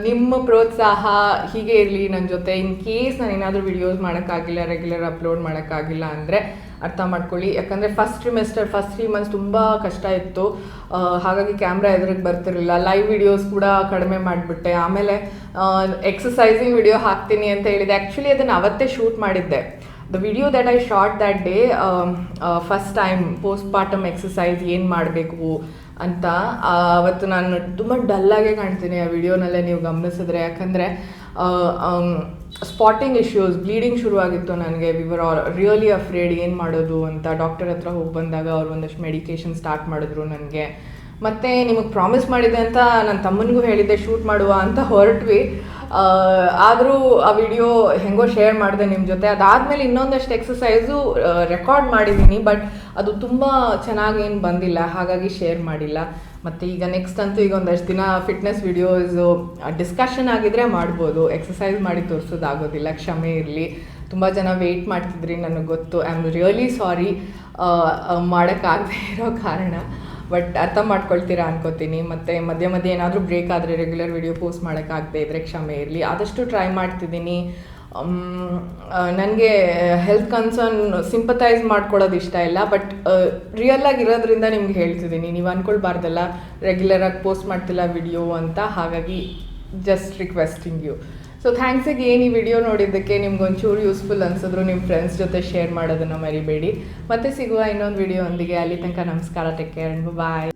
ನಿಮ್ಮ ಪ್ರೋತ್ಸಾಹ ಹೀಗೆ ಇರಲಿ ನನ್ನ ಜೊತೆ. ಇನ್ ಕೇಸ್ ನಾನು ಏನಾದರೂ ವಿಡಿಯೋಸ್ ಮಾಡೋಕ್ಕಾಗಿಲ್ಲ, ರೆಗ್ಯುಲರ್ ಅಪ್ಲೋಡ್ ಮಾಡೋಕ್ಕಾಗಿಲ್ಲ ಅಂದರೆ ಅರ್ಥ ಮಾಡ್ಕೊಳ್ಳಿ. ಯಾಕಂದರೆ ಫಸ್ಟ್ 3 months ತುಂಬ ಕಷ್ಟ ಇತ್ತು. ಹಾಗಾಗಿ ಕ್ಯಾಮ್ರಾ ಎದುರಿಗೆ ಬರ್ತಿರಲಿಲ್ಲ. ಲೈವ್ ವಿಡಿಯೋಸ್ ಕೂಡ ಕಡಿಮೆ ಮಾಡಿಬಿಟ್ಟೆ. ಆಮೇಲೆ ಎಕ್ಸಸೈಸಿಂಗ್ ವಿಡಿಯೋ ಹಾಕ್ತೀನಿ ಅಂತ ಹೇಳಿದೆ. ಆ್ಯಕ್ಚುಲಿ ಅದನ್ನು ಅವತ್ತೇ ಶೂಟ್ ಮಾಡಿದ್ದೆ. The video that I shot that day, first time postpartum exercise ಏನು ಮಾಡಬೇಕು ಅಂತ. ಅವತ್ತು ನಾನು ತುಂಬ ಡಲ್ಲಾಗೆ ಕಾಣ್ತೀನಿ ಆ ವಿಡಿಯೋನಲ್ಲೇ ನೀವು ಗಮನಿಸಿದ್ರೆ. ಯಾಕಂದರೆ ಸ್ಪಾಟಿಂಗ್ ಇಶ್ಯೂಸ್, ಬ್ಲೀಡಿಂಗ್ ಶುರುವಾಗಿತ್ತು ನನಗೆ. ವಿ ವರ್ ರಿಯಲಿ ಅಫ್ರೇಡ್ ಏನು ಮಾಡೋದು ಅಂತ. ಡಾಕ್ಟರ್ ಹತ್ರ ಹೋಗಿ ಬಂದಾಗ ಅವ್ರು ಒಂದಷ್ಟು ಮೆಡಿಕೇಷನ್ ಸ್ಟಾರ್ಟ್ ಮಾಡಿದ್ರು ನನಗೆ. ಮತ್ತು ನಿಮಗೆ ಪ್ರಾಮಿಸ್ ಮಾಡಿದೆ ಅಂತ ನನ್ನ ತಮ್ಮನಿಗೂ ಹೇಳಿದ್ದೆ ಶೂಟ್ ಮಾಡುವ ಅಂತ ಹೊರಟ್ವಿ. ಆದರೂ ಆ ವಿಡಿಯೋ ಹೆಂಗೋ ಶೇರ್ ಮಾಡಿದೆ ನಿಮ್ಮ ಜೊತೆ. ಅದಾದಮೇಲೆ ಇನ್ನೊಂದಷ್ಟು ಎಕ್ಸಸೈಸು ರೆಕಾರ್ಡ್ ಮಾಡಿದ್ದೀನಿ, ಬಟ್ ಅದು ತುಂಬ ಚೆನ್ನಾಗೇನು ಬಂದಿಲ್ಲ, ಹಾಗಾಗಿ ಶೇರ್ ಮಾಡಿಲ್ಲ. ಮತ್ತು ಈಗ ನೆಕ್ಸ್ಟ್ ಅಂತೂ ಈಗ ಒಂದಷ್ಟು ದಿನ ಫಿಟ್ನೆಸ್ ವಿಡಿಯೋಸು ಡಿಸ್ಕಷನ್ ಆಗಿದ್ರೆ ಮಾಡ್ಬೋದು. ಎಕ್ಸಸೈಸ್ ಮಾಡಿ ತೋರಿಸೋದಾಗೋದಿಲ್ಲ, ಕ್ಷಮೆ ಇರಲಿ. ತುಂಬ ಜನ ವೆಯ್ಟ್ ಮಾಡ್ತಿದ್ರಿ, ನನಗೆ ಗೊತ್ತು. ಐ ಆಮ್ ರಿಯಲಿ ಸಾರಿ ಮಾಡೋಕ್ಕಾಗದೇ ಇರೋ ಕಾರಣ. ಬಟ್ ಅರ್ಥ ಮಾಡ್ಕೊಳ್ತೀರಾ ಅನ್ಕೋತೀನಿ. ಮತ್ತು ಮಧ್ಯೆ ಏನಾದರೂ ಬ್ರೇಕ್ ಆದರೆ, ರೆಗ್ಯುಲರ್ ವಿಡಿಯೋ ಪೋಸ್ಟ್ ಮಾಡೋಕ್ಕಾಗದೇ ಇದ್ದರೆ ಕ್ಷಮೆ ಇರಲಿ. ಆದಷ್ಟು ಟ್ರೈ ಮಾಡ್ತಿದ್ದೀನಿ. ನನಗೆ ಹೆಲ್ತ್ ಕನ್ಸರ್ನ್ ಸಿಂಪತೈಸ್ ಮಾಡ್ಕೊಳ್ಳೋದು ಇಷ್ಟ ಇಲ್ಲ, ಬಟ್ ರಿಯಲ್ಲಾಗಿ ಇರೋದ್ರಿಂದ ನಿಮ್ಗೆ ಹೇಳ್ತಿದ್ದೀನಿ. ನೀವು ಅಂದ್ಕೊಳ್ಬಾರ್ದಲ್ಲ ರೆಗ್ಯುಲರಾಗಿ ಪೋಸ್ಟ್ ಮಾಡ್ತಿಲ್ಲ ವಿಡಿಯೋ ಅಂತ. ಹಾಗಾಗಿ just requesting you. So thanks again ಈ ವಿಡಿಯೋ ನೋಡಿದ್ದಕ್ಕೆ. ನಿಮ್ಗೆ ಒಂಚೂರು ಯೂಸ್ಫುಲ್ ಅನಿಸಿದ್ರು ನಿಮ್ಮ ಫ್ರೆಂಡ್ಸ್ ಜೊತೆ ಶೇರ್ ಮಾಡೋದನ್ನು ಮರಿಬೇಡಿ. ಮತ್ತೆ ಸಿಗುವ ಇನ್ನೊಂದು ವಿಡಿಯೋ ಒಂದಿಗೆ. ಅಲ್ಲಿ ತನಕ ನಮಸ್ಕಾರ, ಟೇಕ್ ಕೇರ್, ಬಾಯ್.